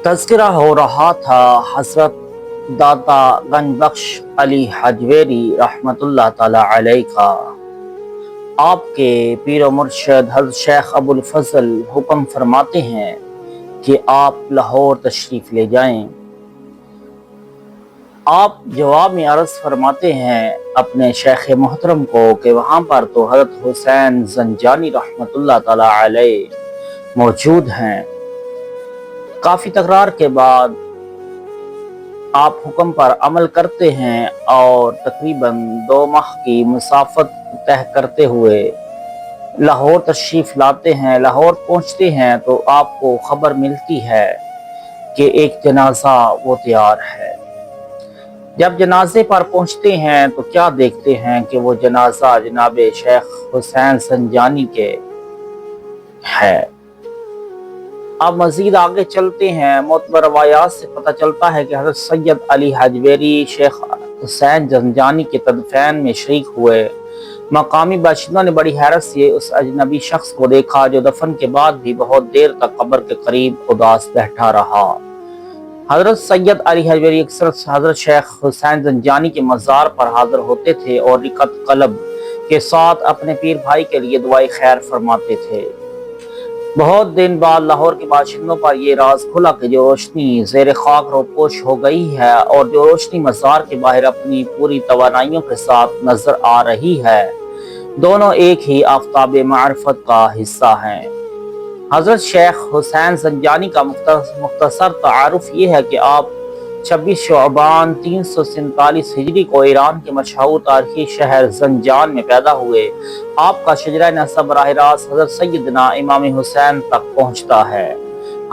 तज़किरा हो रहा था हज़रत दाता गंजबख्श अली हजवेरी रहमतुल्लाह ताला अलैह का। आपके पीर मुर्शद हज़रत शेख अबुल फज़ल हुक्म फरमाते हैं कि आप लाहौर तशरीफ़ ले जाएं। आप जवाब में अर्ज़ फरमाते हैं अपने शेख मोहतरम को कि वहाँ पर तो हज़रत हुसैन ज़ंजानी रहमतुल्लाह ताला अलैह मौजूद हैं। काफ़ी तकरार के बाद आप हुक्म पर अमल करते हैं और तकरीबन 2 माह की मुसाफत तय करते हुए लाहौर तशरीफ़ लाते हैं। लाहौर पहुँचते हैं तो आपको खबर मिलती है कि एक जनाजा वो तैयार है। जब जनाजे पर पहुँचते हैं तो क्या देखते हैं कि वो जनाजा जनाब शेख हुसैन ज़ंजानी के है। अब मजीद आगे चलते हैं। मोतबर रवायात से पता चलता है कि हज़रत सैयद अली हजवेरी शेख हुसैन ज़ंजानी के तदफीन में शरीक हुए। मकामी बाशिंदों ने बड़ी हैरत से उस अजनबी शख्स को देखा जो दफन के बाद भी बहुत देर तक कब्र के करीब उदास बैठा रहा। हज़रत सैयद अली हजवेरी अक्सर हज़रत शेख हुसैन ज़ंजानी के मज़ार पर हाजिर होते थे और रिकत कलब के साथ अपने पीर भाई के लिए दुआए खैर फरमाते थे। बहुत दिन बाद लाहौर के बाशिंदों पर यह राज खुला कि जो रोशनी ज़ेर खाक रोपोश हो गई है और जो रोशनी मज़ार के बाहर अपनी पूरी तवानाइयों के साथ नजर आ रही है, दोनों एक ही आफ्ताब मारिफत का हिस्सा हैं। हज़रत शेख हुसैन ज़ंजानी का मुख्तसर तारुफ ये है कि आप 26 शअबान 347 हिजरी को ईरान के मशहूर तारीखी शहर ज़ंजान में पैदा हुए। आपका शजरा नसब राह रास्त हज़रत सैयदना इमाम हुसैन तक पहुँचता है।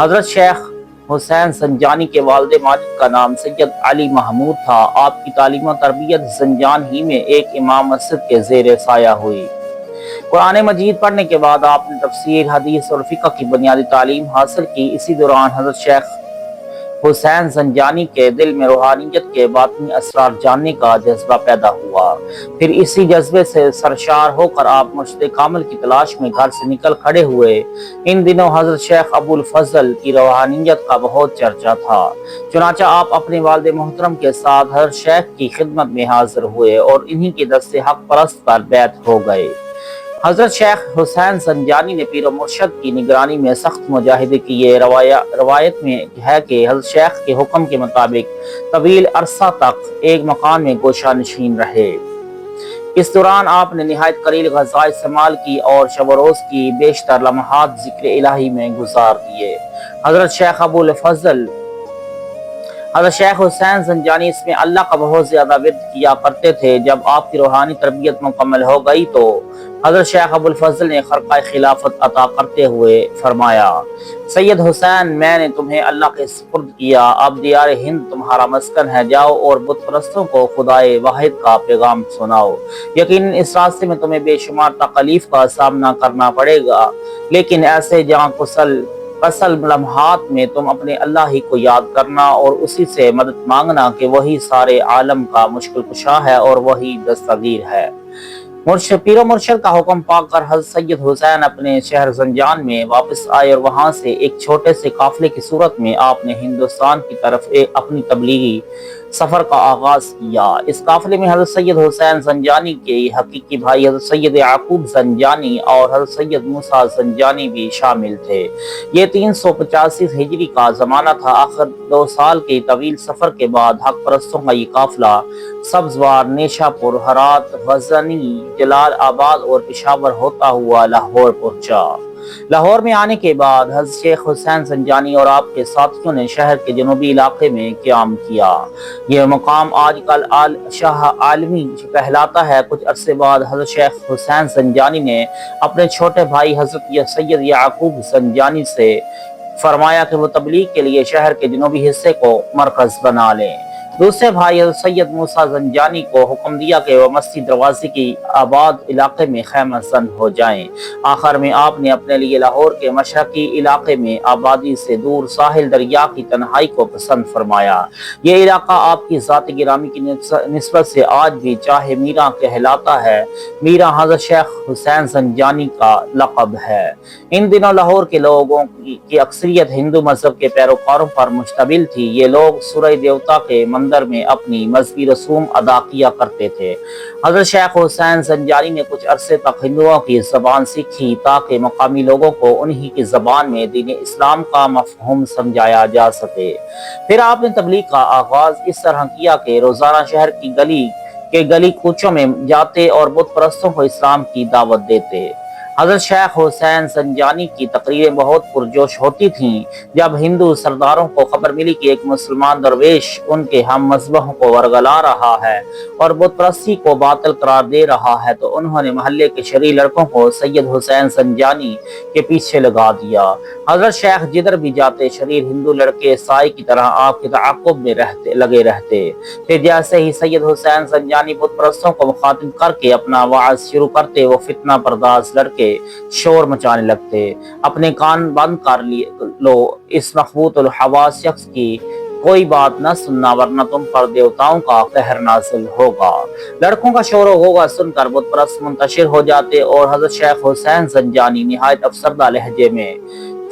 हज़रत शेख हुसैन ज़ंजानी के वालिद माजिद का नाम सैयद अली महमूद था। आपकी तालीम और तरबियत ज़ंजान ही में एक इमाम मस्जिद के ज़ेर साया हुई। कुरान मजीद पढ़ने के बाद आपने तफसीर, हदीस और फ़िक़्ह की बुनियादी तालीम हासिल की। इसी दौरान हज़रत शेख हुसैन ज़ंजानी के दिल में रूहानियत के बातिनी असरार जानने का जज्बा पैदा हुआ। फिर इसी जज्बे से सरशार होकर आप मुर्शिद कामिल की तलाश में घर से निकल खड़े हुए। इन दिनों हज़रत शेख अबुल फज़ल की रूहानियत का बहुत चर्चा था। चुनांचा आप अपने वालिद मोहतरम के साथ हज़रत शेख की खिदमत में हाजिर हुए और इन्हीं के दस्ते हक परस्त पर बैत हो गए। हज़रत शेख हुसैन ज़ंजानी ने पीर मुर्शद की निगरानी में सख्त मुजाहिदे किए। रवायत में है कि हज़रत शेख के हुक्म के मुताबिक तवील अरसा तक एक मकान में गोशा नशीन रहे। इस दौरान आपने निहायत कलील ग़ज़ा इस्तेमाल की और शब रोज़ की बेशतर लम्हात ज़िक्र इलाही में गुजार दिए। हज़रत शेख अबुल फज़ल हज़रत शेख हुसैन ज़ंजानी इसमें अल्लाह का बहुत ज़्यादा विर्द किया करते थे। जब आपकी रूहानी तरबियत मुकम्मल हो गई तो हज़रत शेख अबुल फज़ल ने खरक़ा खिलाफत अता करते हुए फरमाया, सैयद हुसैन, मैंने तुम्हें अल्लाह के सुपुर्द किया। अब दियार हिंद तुम्हारा मस्कन है। जाओ और बुत परस्तों को खुदाए वाहिद का पैगाम सुनाओ। यकीन इस रास्ते में तुम्हें बेशुमार तकलीफ का सामना करना पड़ेगा, लेकिन ऐसे जहाँ कसल लम्हात में तुम अपने अल्लाह ही को याद करना और उसी से मदद मांगना कि वही सारे आलम का मुश्किल कुशा है और वही दस्तगीर है। पीर मुर्शद का हुक्म पाकर हज़रत सैयद हुसैन अपने शहर ज़ंजान में वापस आए और वहाँ से एक छोटे से काफिले की सूरत में आपने हिंदुस्तान की तरफ अपनी तबलीगी सफ़र का आगाज किया। इस काफिले में हज़रत सैयद हुसैन ज़ंजानी के हकीकी भाई हज़रत सैयद याकूब ज़ंजानी और हज़रत सैयद मूसा ज़ंजानी भी शामिल थे। ये 385 हिजरी का ज़माना था। आखिर 2 साल के तवील सफ़र के बाद हक परस्तों का ये काफिला सब्जवार, नेशापुर, हरात, गजनी, जलाल आबाद और पेशावर होता हुआ लाहौर पहुंचा। लाहौर में आने के बाद हज़रत शेख हुसैन ज़ंजानी और आपके साथियों ने शहर के जनूबी इलाके में क़याम किया। यह मकाम आजकल शाह आलमी कहलाता है। कुछ अरसे बाद हज़रत शेख हुसैन ज़ंजानी ने अपने छोटे भाई हज़रत सैयद याकूब ज़ंजानी से फरमाया कि वो तबलीग के लिए शहर के जनूबी हिस्से को मरकज़ बना लें। दूसरे भाई सैयद मूसा जंजानी को हुक्म दिया कि वह मस्जिद दरवाजे की आबाद इलाके में खैमा ज़न हो जाएं। आखिर में आपने अपने लिए लाहौर के मशरकी इलाके में आबादी से दूर साहिल दरिया की तन्हाई को पसंद फरमाया। ये इलाका आपकी ज़ात गिरामी की निस्बत से आज भी चाहे मीरा कहलाता है। मीरा हज़रत शेख हुसैन जंजानी का लक़ब है। इन दिनों लाहौर के लोगों की अक्सरियत हिंदू मजहब के पैरोकारों पर मुश्तमिल थी। ये लोग सूरज देवता के मंदिर में अपनी मजहबी रसूम अदा किया करते थे। हज़रत शेख हुसैन जंजानी ने कुछ अरसे तक हिंदुओं की ज़बान सीखी ताकि मकामी लोगों को उन्हीं की ज़बान में दीन इस्लाम का मफ़हूम समझाया जा सके। फिर आपने तबलीग का आगाज़ इस तरह किया कि रोज़ाना शहर की गली कूचों में जाते और बुत परस्तों को इस्लाम की दावत देते। हज़रत शेख हुसैन जंजानी की तकरीरें बहुत पुरजोश होती थीं। जब हिंदू सरदारों को खबर मिली कि एक मुसलमान दरवेश उनके हम मजहबों को वरगला रहा है और बुत परस्ती को बातिल करार दे रहा है, तो उन्होंने महल्ले के शरीफ लड़कों को सैयद हुसैन जंजानी के पीछे लगा दिया। हज़रत शेख जिधर भी जाते शरीफ हिंदू लड़के साई की तरह आपके ताक़ुब में लगे रहते। फिर जैसे ही सैयद हुसैन जंजानी बुत परस्तों को मुखातिब करके अपना वाज शुरू करते, वो फितना पर्दाज लड़के शोर मचाने लगते। अपने कान बंद कर लो, इस मखबूतुल हवास शख्स की कोई बात न सुनना, वरना तुम पर देवताओं का कहर नाज़िल होगा। लड़कों का शोर होगा सुनकर बुत परस्त मुंतशिर हो जाते और हज़रत शेख हुसैन जंजानी निहायत अफसरदा लहजे में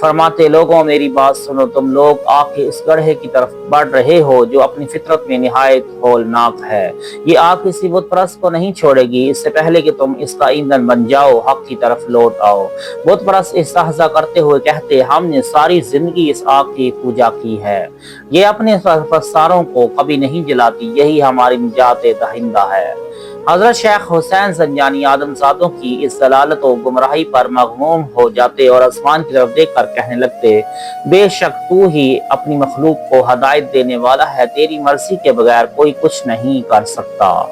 फरमाते, लोगों मेरी बात सुनो, तुम लोग आग के इस गड्ढे की तरफ बढ़ रहे हो जो अपनी फितरत में निहायत हौलनाक है। ये आग किसी बुत परस्त को नहीं छोड़ेगी। इससे पहले कि तुम इसका ईंधन बन जाओ, हक की तरफ लौट आओ। बुत परस्त इस्तेहज़ा करते हुए कहते, हमने सारी जिंदगी इस आग की पूजा की है, ये अपने पसारों को कभी नहीं जलाती, यही हमारी निजात दहिंदा है। हज़रत शेख हुसैन जंजानी आदमजादों की इस दलालत और गुमराही पर मगमूम हो जाते और आसमान की तरफ देख कर कहने लगते, बेशक तू ही अपनी मखलूक को हदायत देने वाला है, तेरी मर्जी के बगैर कोई कुछ नहीं कर सकता।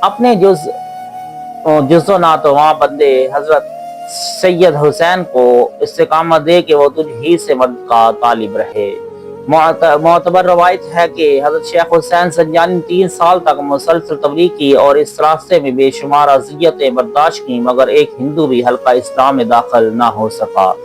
अपने जुज़ो नातवा बंदे हजरत सैयद हुसैन को इस्तिकामत दे कि वो तुझ ही से मदद का तालिब रहे। मोतबर रवायत है कि हज़रत शेख हुसैन जंजानी 3 साल तक मुसलसल तबलीग की और इस रास्ते में बेशुमार अज़ियतें बर्दाश्त की, मगर एक हिंदू भी हल्का इस्लाम में दाखिल ना हो सका।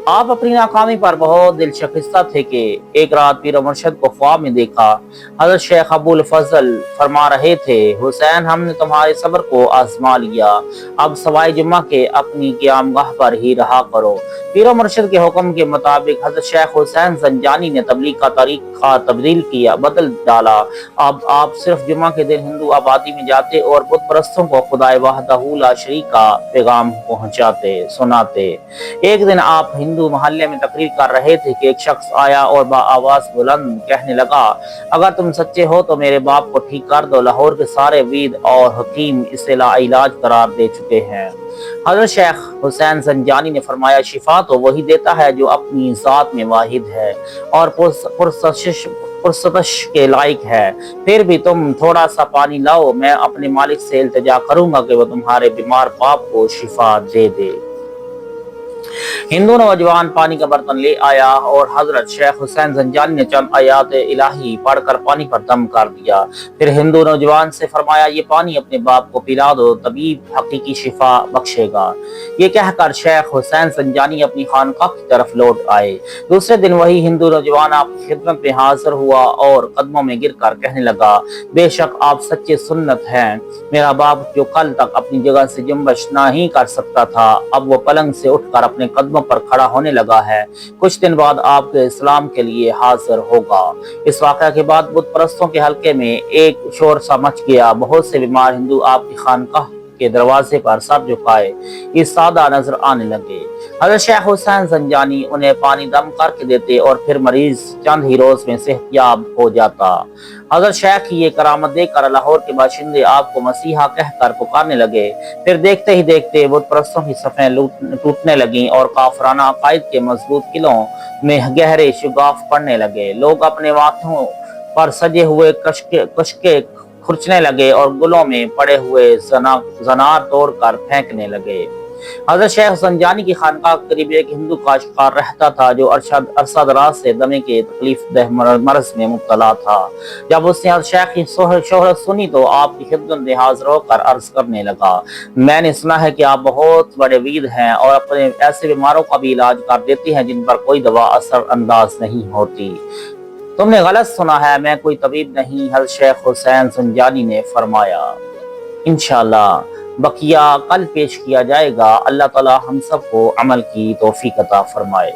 आप अपनी नाकामी पर बहुत दिल शिकस्ता थे कि एक रात पीर मुर्शद को ख्वाब में देखा। हज़रत शेख अबुल फजल फरमा रहे थे, हुसैन हमने तुम्हारे सब्र को आजमा लिया, अब सवाए जुम्मा के अपनी क़यामगाह पर ही रहा करो। पीर मुर्शद के हुक्म के मुताबिक हज़रत शेख हुसैन जंजानी ने तबलीग का तरीक़ा तब्दील किया, बदल डाला। अब आप सिर्फ जुम्मा के दिन हिंदू आबादी में जाते और बुत परस्तों को खुदाए वहदहू ला शरीक का पैगाम पहुँचाते सुनाते। एक दिन आप हिंदू मोहल्ले में तकरीर कर रहे थे कि एक शख्स आया और आवाज बुलंद कहने लगा, अगर तुम सच्चे हो तो मेरे बाप को ठीक कर दो, लाहौर के सारे वीद और हकीम इसे लाइलाज करार दे चुके हैं। हज़रत शेख हुसैन जंजानी ने फरमाया, शिफा तो वही देता है जो अपनी ज़ात में वाहिद है और पुरसतश के लायक है। फिर भी तुम थोड़ा सा पानी लाओ, मैं अपने मालिक से इल्तिजा करूंगा कि वो तुम्हारे बीमार बाप को शिफा दे दे। हिंदू नौजवान पानी का बर्तन ले आया और हजरत शेख हुसैन जंजानी ने चंद आयात इलाही पढ़कर पानी पर दम कर दिया। फिर हिंदू नौजवान से फरमाया, ये पानी अपने बाप को पिला दो, तबीब हकीकी शिफा बख्शेगा। ये कहकर शेख हुसैन जंजानी अपनी खानकाह की तरफ लौट आए। दूसरे दिन वही हिंदू नौजवान आपकी खिदमत में हाजिर हुआ और कदमों में गिर कर कहने लगा, बेशक आप सच्चे सुन्नत हैं। मेरा बाप जो कल तक अपनी जगह से जुम्बश नहीं कर सकता था, अब वो पलंग से उठकर अपने कदमों पर खड़ा होने लगा है। कुछ दिन बाद आपके इस्लाम के लिए हाजिर होगा। इस वाक़या के बाद बुत परस्तों के हल्के में एक शोर सा मच गया। बहुत से बीमार हिंदू आपकी खानकाह के दरवाजे पर सर झुकाए इसादा नजर आने लगे। हज़रत शेख हुसैन जंजानी उन्हें पानी दम करके देते और फिर मरीज चंद ही रोज में सेहतयाब हो जाता। हज़रत शेख ये करामत देखकर लाहौर के बाशिंदे आपको मसीहा कहकर पुकारने लगे। फिर देखते ही देखते बुत परस्तों की सफ़ें टूटने लगी और काफराना अकायद के मजबूत किलों में गहरे शुगाफ पड़ने लगे। लोग अपने माथों पर सजे हुए कशके खुरचने लगे और गुलों में पड़े हुए जनार तोड़कर फेंकने लगे। حضرت شیخ زنجانی کی خانقاہ کے قریب ایک ہندو کاشتکار رہتا تھا جو عرصہ دراز سے دمے کے تکلیف دہ مرض میں مبتلا تھا۔ جب اس نے حضرت شیخ کی شہرت سنی تو آپ کی خدمت میں حاضر ہو کر عرض کرنے لگا، میں نے سنا ہے کہ آپ بہت بڑے وید ہیں اور اپنے ایسے بیماروں کا بھی علاج کر دیتے ہیں جن پر کوئی دوا اثر انداز نہیں ہوتی۔ تم نے غلط سنا ہے، میں کوئی طبیب نہیں، حضرت شیخ حسین زنجانی نے فرمایا۔ انشاءاللہ بقیہ کل پیش کیا جائے گا۔ اللہ تعالی ہم سب کو عمل کی توفیق عطا فرمائے۔